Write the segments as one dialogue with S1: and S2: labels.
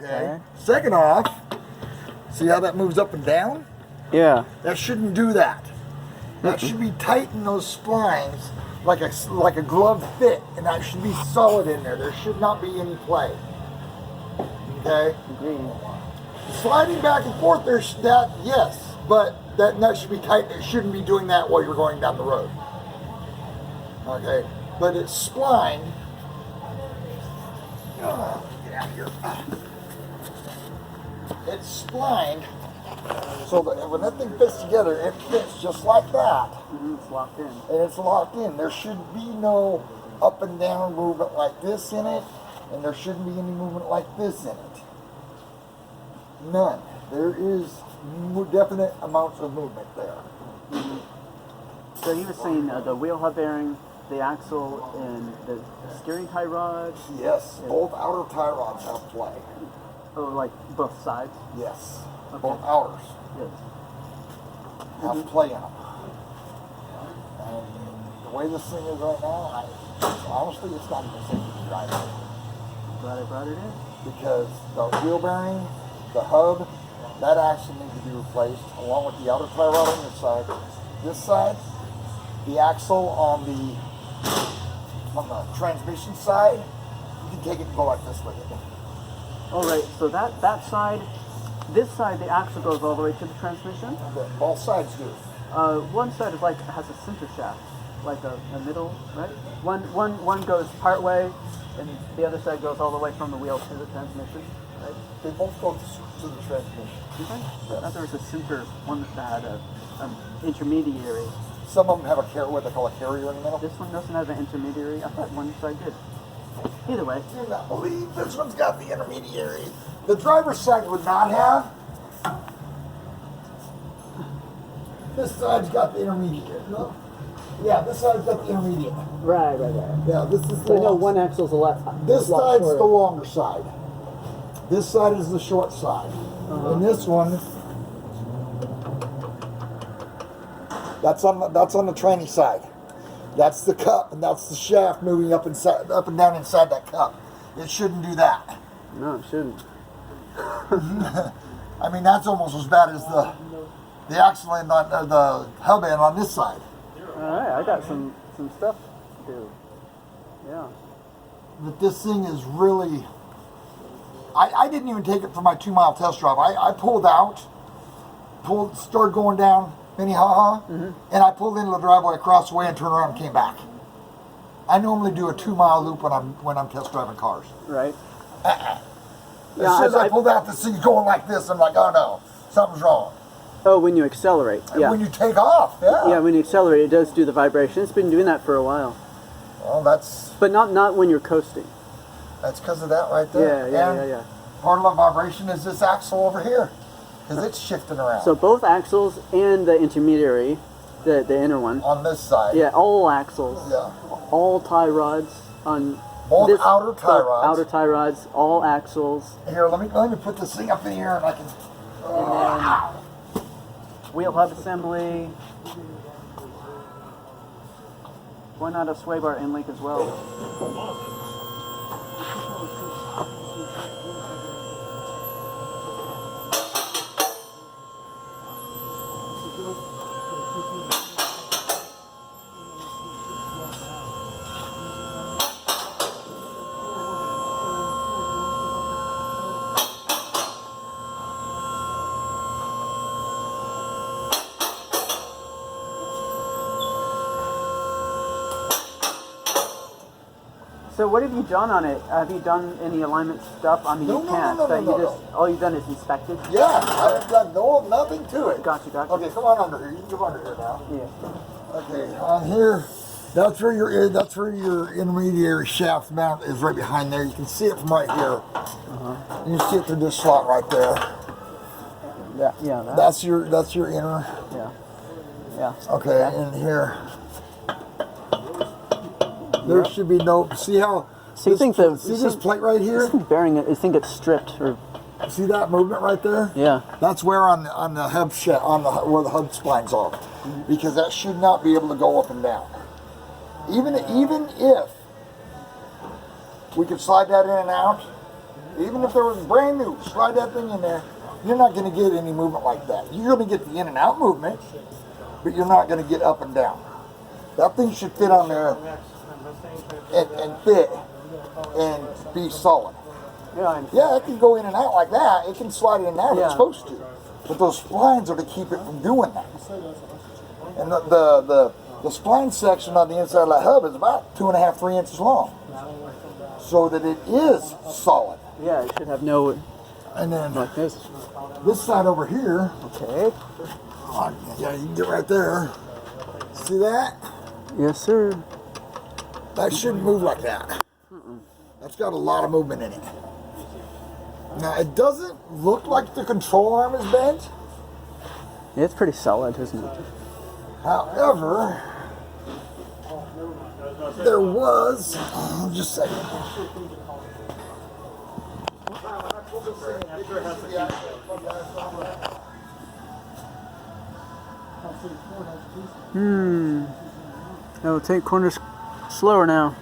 S1: Okay. Second off, see how that moves up and down?
S2: Yeah.
S1: That shouldn't do that. That should be tight in those splines like a glove fit, and that should be solid in there. There should not be any play. Okay?
S2: Agreed.
S1: Sliding back and forth, there's that, yes, but that nut should be tight. It shouldn't be doing that while you're going down the road. Okay? But it's splined. Get out of here. It's splined so that when that thing fits together, it fits just like that.
S2: It's locked in.
S1: And it's locked in. There should be no up and down movement like this in it, and there shouldn't be any movement like this in it. None. There is definite amounts of movement there.
S2: So you were saying the wheel hub bearing, the axle, and the steering tie rod?
S1: Yes, both outer tie rods have play.
S2: Oh, like both sides?
S1: Yes,
S2: Okay.
S1: both outers
S2: Yes.
S1: have play in them. And the way this thing is right now, honestly, it's not even safe to drive it.
S2: Glad I brought it in.
S1: Because the wheel bearing, the hub, that axle needs to be replaced along with the outer tie rod on this side. This side, the axle on the transmission side, you can take it and go like this with it.
S2: All right, so that side, this side, the axle goes all the way to the transmission.
S1: Both sides do.
S2: One side is like has a center shaft, like a middle, right? One goes part way, and the other side goes all the way from the wheel to the transmission, right?
S1: They both go to the transmission.
S2: Okay.
S1: Yes.
S2: I thought there was a center one that had an intermediary.
S1: Some of them have what they call a carrier in the middle.
S2: This one doesn't have an intermediary. I thought one side did. Either way.
S1: I do not believe this one's got the intermediary. The driver's side would not have. This side's got the intermediate. No? Yeah, this side's got the intermediate.
S2: Right.
S1: Yeah, this is the
S2: I know one axle's a lot.
S1: This
S2: lot
S1: side's
S2: shorter.
S1: the longer side. This side is the short side. And this one, that's on the tranny side. That's the cup, and that's the shaft moving up and down inside that cup. It shouldn't do that.
S2: No, it shouldn't.
S1: I mean, that's almost as bad as the axle end on the hub end on this side.
S2: All right, I got some stuff to do. Yeah.
S1: But this thing is really. I didn't even take it for my 2-mile test drive. I pulled out, started going down Minnehaha, and I pulled into the driveway across the way and turned around and came back. I normally do a 2-mile loop when I'm test driving cars.
S2: Right.
S1: As soon as I pulled out, this thing's going like this. I'm like, oh no, something's wrong.
S2: Oh, when you accelerate. Yeah.
S1: When you take off, yeah.
S2: Yeah, when you accelerate, it does do the vibration. It's been doing that for a while.
S1: Well, that's
S2: But not when you're coasting.
S1: because of that right there.
S2: Yeah.
S1: Part of the vibration is this axle over here, because it's shifting around.
S2: So both axles and the intermediary, the inner one.
S1: On this side.
S2: Yeah, all axles.
S1: Yeah.
S2: All tie rods on
S1: Both
S2: this,
S1: outer tie
S2: both
S1: rods.
S2: outer tie rods, all axles.
S1: Here, let me put this thing up in here, and I can.
S2: And then wheel hub assembly. Why not a sway bar end link as well? So what have you done on it? Have you done any alignment stuff? I mean,
S1: No,
S2: you
S1: no,
S2: can't.
S1: no,
S2: but
S1: no,
S2: you
S1: no,
S2: just all you've done is inspected.
S1: Yeah, I've done nothing to it.
S2: Gotcha.
S1: Okay, come on under here. You can come under here now.
S2: Yeah.
S1: Okay, on here, that's where your intermediary shaft mount is, right behind there. You can see it from right here. And you see it through this slot right there.
S2: Yeah.
S1: That's your inner.
S2: Yeah.
S1: Okay, in here. There should be no. See how?
S2: So you think
S1: this plate right here?
S2: This bearing, I think it's stripped or.
S1: See that movement right there?
S2: Yeah.
S1: That's where on the hub where the hub splines are, because that should not be able to go up and down. Even if we could slide that in and out, Even if there was brand new, slide that thing in there. You're not going to get any movement like that. You're going to get the in and out movement, but you're not going to get up and down. That thing should fit on there and fit and be solid. Yeah, it can go in and out like that. It can slide in and out. It's supposed to. But those splines are to keep it from doing that. And the spline section on the inside of that hub is about 2.5, 3 inches long, so that it is solid.
S2: Yeah, it should have no.
S1: And then
S2: like this
S1: side over here.
S2: Okay.
S1: Oh, yeah, you can get right there. See that?
S2: Yes, sir.
S1: That shouldn't move like that. That's got a lot of movement in it. Now, it doesn't look like the control arm is bent.
S2: Yeah, it's pretty solid, isn't it?
S1: However, there was, just a second.
S2: Oh, take corners slower now.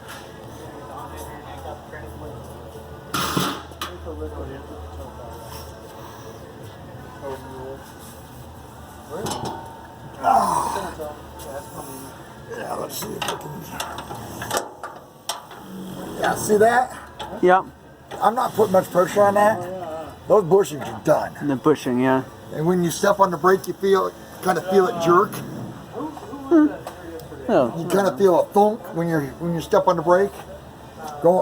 S1: Yeah, let's see if we can. Yeah, see that?
S2: Yeah.
S1: I'm not putting much pressure on that. Those bushings are done.
S2: And the bushing, yeah.
S1: And when you step on the brake, you kind of feel it jerk.
S2: Oh.
S1: You kind of feel a thunk when you step on the brake,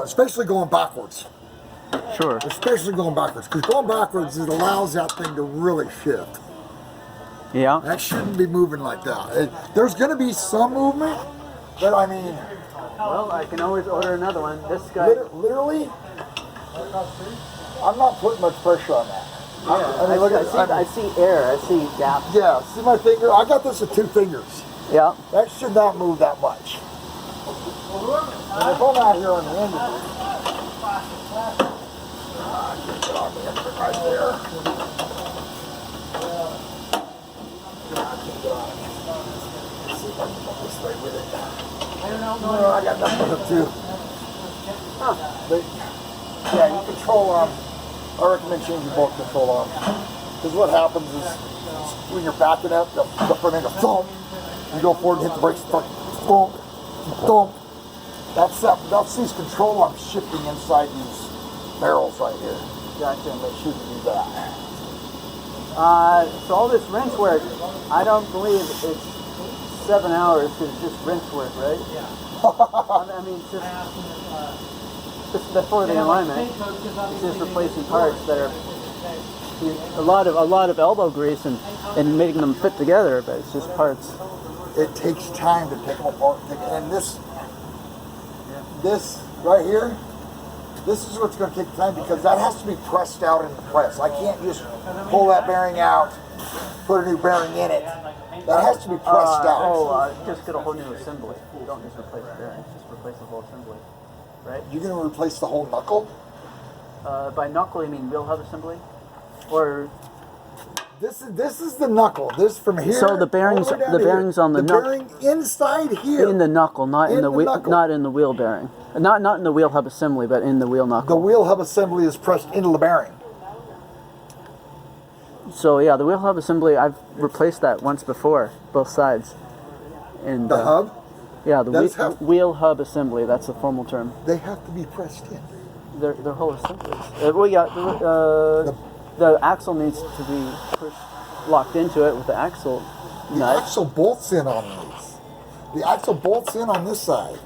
S1: especially going backwards.
S2: Sure.
S1: Especially going backwards, because going backwards, it allows that thing to really shift.
S2: Yeah.
S1: That shouldn't be moving like that. There's going to be some movement, but I mean...
S2: Well, I can always order another one. This guy...
S1: Literally, I'm not putting much pressure on that.
S2: Yeah, I see air. I see gaps.
S1: Yeah, see my finger? I got this with 2 fingers.
S2: Yeah.
S1: That should not move that much. And if I'm out here on the end of it, get on the end of it right there. See if I can go this way with it. No, I got nothing with it too. But, yeah, your control arm, I recommend changing both control arms. Because what happens is, when you're backing up, the front end will thump. You go forward and hit the brakes, thump, thump. That's these control arms shifting inside these barrels right here. Gotcha. And they shouldn't do that.
S2: So all this wrench work, I don't believe it's 7 hours because it's just wrench work, right? Yeah. I mean, just before the alignment, it's just replacing parts that are a lot of elbow grease and making them fit together, but it's just parts.
S1: It takes time to take them apart. And this right here, this is what's going to take time because that has to be pressed out in the press. I can't just pull that bearing out, put a new bearing in it. That has to be pressed out.
S2: Just get a whole new assembly. You don't just replace the bearing, just replace the whole assembly, right?
S1: You're going to replace the whole knuckle?
S2: By knuckle, you mean wheel hub assembly? Or
S1: this is the knuckle. This from here.
S2: So the bearings on the knuckle.
S1: The bearing inside here.
S2: In the knuckle, not in the wheel bearing. Not in the wheel hub assembly, but in the wheel knuckle.
S1: The wheel hub assembly is pressed into the bearing.
S2: So yeah, the wheel hub assembly, I've replaced that once before, both sides. And
S1: the hub?
S2: Yeah, the wheel hub assembly. That's the formal term.
S1: They have to be pressed in.
S2: They're whole assemblies. The axle needs to be locked into it with the axle nut.
S1: The axle bolts in on these. The axle bolts in on this side.